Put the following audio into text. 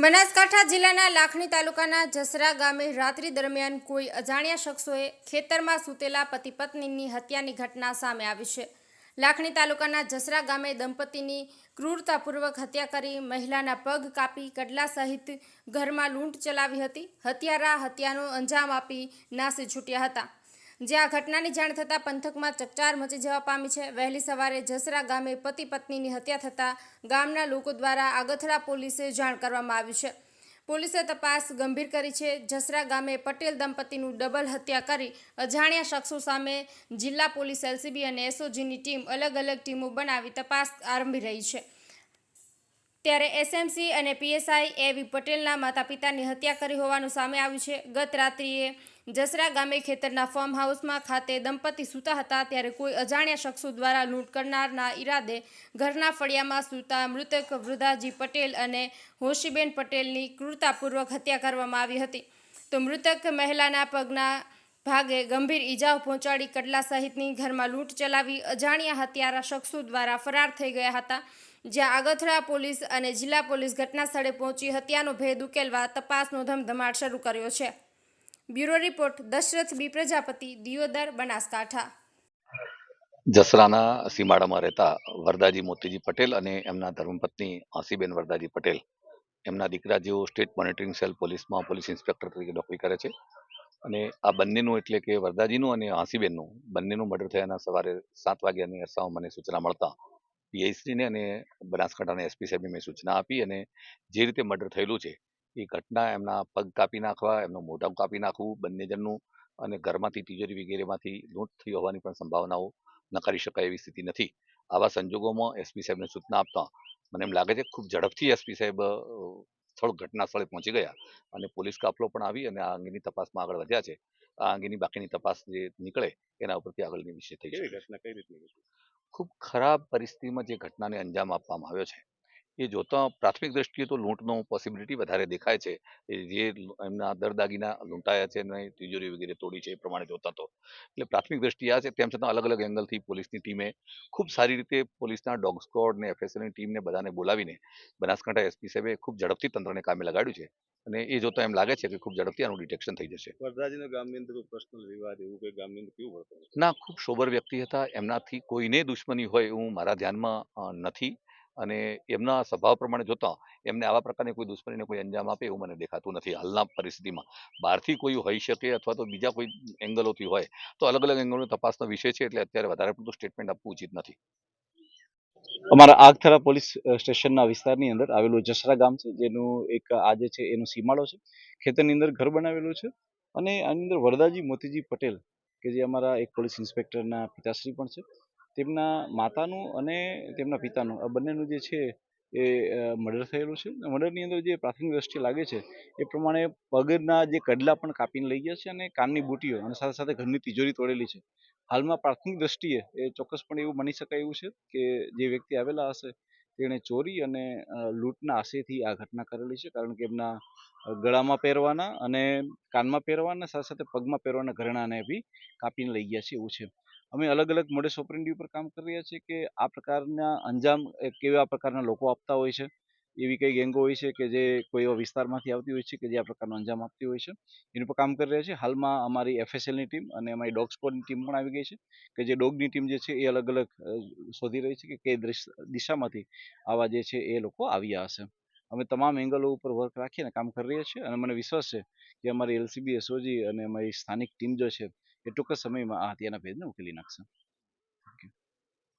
બનાસકાંઠા જિલ્લાના લાખણી તાલુકાના જસરા ગામે રાત્રિ દરમિયાન કોઈ અજાણ્યા શખ્સોએ ખેતરમાં સૂતેલા પતિ પત્નીની હત્યાની ઘટના સામે આવી છે. લાખણી તાલુકાના જસરા ગામે દંપતીની ક્રૂરતાપૂર્વક હત્યા કરી મહિલાના પગ કાપી કડલા સહિત ઘરમાં લૂંટ ચલાવી હતી. હત્યારા હત્યાનો અંજામ આપી નાસી છૂટ્યા હતા. જ્યાં ઘટનાની જાણ થતાં પંથકમાં ચકચાર મચી જવા પામી છે. વહેલી સવારે જસરા ગામે પતિ પત્નીની હત્યા થતાં ગામના લોકો દ્વારા આગથડા પોલીસે જાણ કરવામાં આવી છે. પોલીસે તપાસ ગંભીર કરી છે. જસરા ગામે પટેલ દંપતીનું ડબલ હત્યા કરી અજાણ્યા શખ્સો સામે જિલ્લા પોલીસ એલસીબી અને એસઓજીની ટીમ અલગ અલગ ટીમો બનાવી તપાસ આરંભી રહી છે. ત્યારે એસએમસી અને પીએસઆઈ એવી પટેલના માતા પિતાની હત્યા કરી હોવાનું સામે આવ્યું છે. ગત રાત્રિએ જસરા ગામે ખેતરના ફાર્મ હાઉસમાં ખાતે દંપતી સૂતા હતા ત્યારે કોઈ અજાણ્યા શખ્સો દ્વારા લૂંટ કરનારના ઈરાદે ઘરના ફળિયામાં સૂતા મૃતક વૃદ્ધાજી પટેલ અને હોશીબેન પટેલની ક્રૂરતાપૂર્વક હત્યા કરવામાં આવી હતી. તો મૃતક મહિલાના પગના ભાગે ગંભીર ઈજાઓ પહોંચાડી કડલા સહિતની ઘરમાં લૂંટ ચલાવી અજાણ્યા હત્યારા શખ્સો દ્વારા ફરાર થઈ ગયા હતા. જ્યાં આગથડા પોલીસ અને જિલ્લા પોલીસ ઘટના સ્થળે પહોંચી હત્યાનો ભેદ ઉકેલવા તપાસનો ધમધમાટ શરૂ કર્યો છે. બ્યુરો રિપોર્ટ દશરથ બી પ્રજાપતિ, દિયોદર, બનાસકાંઠા. જસરાના સીમાડામાં રહેતા વરદાજી મોતીજી પટેલ અને એમના ધર્મપત્ની આંસીબેન વરદાજી પટેલ, એમના દીકરા જેઓ સ્ટેટ મોનિટરિંગ સેલ પોલીસમાં પોલીસ ઇન્સ્પેક્ટર તરીકે નોકરી કરે છે. અને આ બંનેનું એટલે કે વરદાજીનું અને આંસીબેનનું બંનેનું મર્ડર થયાના સવારે 7 વાગ્યાની અરસામાં મને સૂચના મળતા પીઆઈશ્રીને અને બનાસકાંઠાના એસપી સાહેબને મેં સૂચના આપી અને જે રીતે મર્ડર થયેલું છે એ ઘટના એમના પગ કાપી નાખવા, એમનું મોઢું કાપી નાખવું બંને જણનું, અને ઘરમાંથી તિજોરી વગેરેમાંથી લૂંટ થઈ હોવાની પણ સંભાવનાઓ નકારી શકાય એવી સ્થિતિ નથી. આવા સંજોગોમાં એસપી સાહેબને સૂચના આપતા મને એમ લાગે છે ખૂબ ઝડપથી એસપી સાહેબ ઘટના સ્થળે પહોંચી ગયા અને પોલીસ કાફલો પણ આવી અને આ અંગેની તપાસમાં આગળ વધ્યા છે. આ અંગેની બાકીની તપાસ જે નીકળે એના ઉપરથી આગળની વિષય થઈ છે. ઘટના કઈ રીતની? ખૂબ ખરાબ પરિસ્થિતિમાં જે ઘટનાને અંજામ આપવામાં આવ્યો છે એ જોતા પ્રાથમિક દ્રષ્ટિએ તો લૂંટનો પોસિબિલિટી વધારે દેખાય છે. જે એમના દરદાગીના લૂંટાયા છે અને તિજોરી વગેરે તોડી છે એ પ્રમાણે જોતા તો એટલે પ્રાથમિક દ્રષ્ટિએ આ છે. તેમ છતાં અલગ અલગ એંગલથી પોલીસની ટીમે ખૂબ સારી રીતે પોલીસના ડોગ સ્ક્વોડ ને એફએસએલની ટીમને બધાને બોલાવીને બનાસકાંઠા એસપી સાહેબે ખૂબ ઝડપથી તંત્રને કામે લગાડ્યું છે અને એ જોતા એમ લાગે છે કે ખૂબ ઝડપથી આનું ડિટેક્શન થઈ જશે. વરદાજીના ગામની અંદર પર્સનલ વિવાદ એવું કે ગામની અંદર કેવું હતું? ના, ખૂબ સોબર વ્યક્તિ હતા. એમનાથી કોઈને દુશ્મની હોય એવું મારા ધ્યાનમાં નથી અને એમના સ્વભાવ પ્રમાણે જોતા એમને આવા પ્રકારની કોઈ દુશ્મનીને કોઈ અંજામ આપે એવું મને દેખાતું નથી હાલના પરિસ્થિતિમાં. બહારથી કોઈ હોઈ શકે અથવા તો બીજા કોઈ એંગલોથી હોય તો અલગ અલગ એંગલનો તપાસનો વિષય છે એટલે અત્યારે વધારે પડતું સ્ટેટમેન્ટ આપવું ઉચિત નથી. અમારા આગથરા પોલીસ સ્ટેશનના વિસ્તારની અંદર આવેલું જસરા ગામ છે, જેનું એક આજે છે એનો સીમાડો છે. ખેતરની અંદર ઘર બનાવેલું છે અને આની અંદર વરદાજી મોતીજી પટેલ કે જે અમારા એક પોલીસ ઇન્સ્પેક્ટરના પિતાશ્રી પણ છે, તેમના માતાનું અને તેમના પિતાનું આ બંનેનું જે છે એ મર્ડર થયેલું છે. મર્ડરની અંદર જે પ્રાથમિક દ્રષ્ટિએ લાગે છે એ પ્રમાણે પગના જે કડલા પણ કાપીને લઈ ગયા છે અને કાનની બુટીઓ અને સાથે સાથે ઘરની તિજોરી તોડેલી છે. હાલમાં પ્રાથમિક દ્રષ્ટિએ એ ચોક્કસપણે એવું માની શકાય એવું છે કે જે વ્યક્તિ આવેલા હશે તેણે ચોરી અને લૂંટના આશયથી આ ઘટના કરેલી છે, કારણ કે એમના ગળામાં પહેરવાના અને કાનમાં પહેરવાના સાથે સાથે પગમાં પહેરવાના ઘરેણાને બી કાપીને લઈ ગયા છે એવું છે. અમે અલગ અલગ મોડસ ઓપરેન્ડી ઉપર કામ કરી રહ્યા છીએ કે આ પ્રકારના અંજામ કેવા પ્રકારના લોકો આપતા હોય છે, એવી કઈ ગેંગો હોય છે કે જે કોઈ એવા વિસ્તારમાંથી આવતી હોય છે કે જે આ પ્રકારનો અંજામ આપતી હોય છે, એની પર કામ કરી રહ્યા છે. હાલમાં અમારી એફએસએલની ટીમ અને અમારી ડોગ સ્ક્વોડની ટીમ પણ આવી ગઈ છે કે જે ડોગની ટીમ જે છે એ અલગ અલગ શોધી રહી છે કે કઈ દિશામાંથી આવા જે છે એ લોકો આવ્યા હશે. અમે તમામ એંગલો ઉપર વર્ક રાખીને કામ કરી રહ્યા છીએ અને મને વિશ્વાસ છે કે અમારી એલસીબી, એસઓજી અને અમારી સ્થાનિક ટીમ જે છે એ ટૂંક સમયમાં આ હત્યાના ભેદને ઉકેલી નાખશે.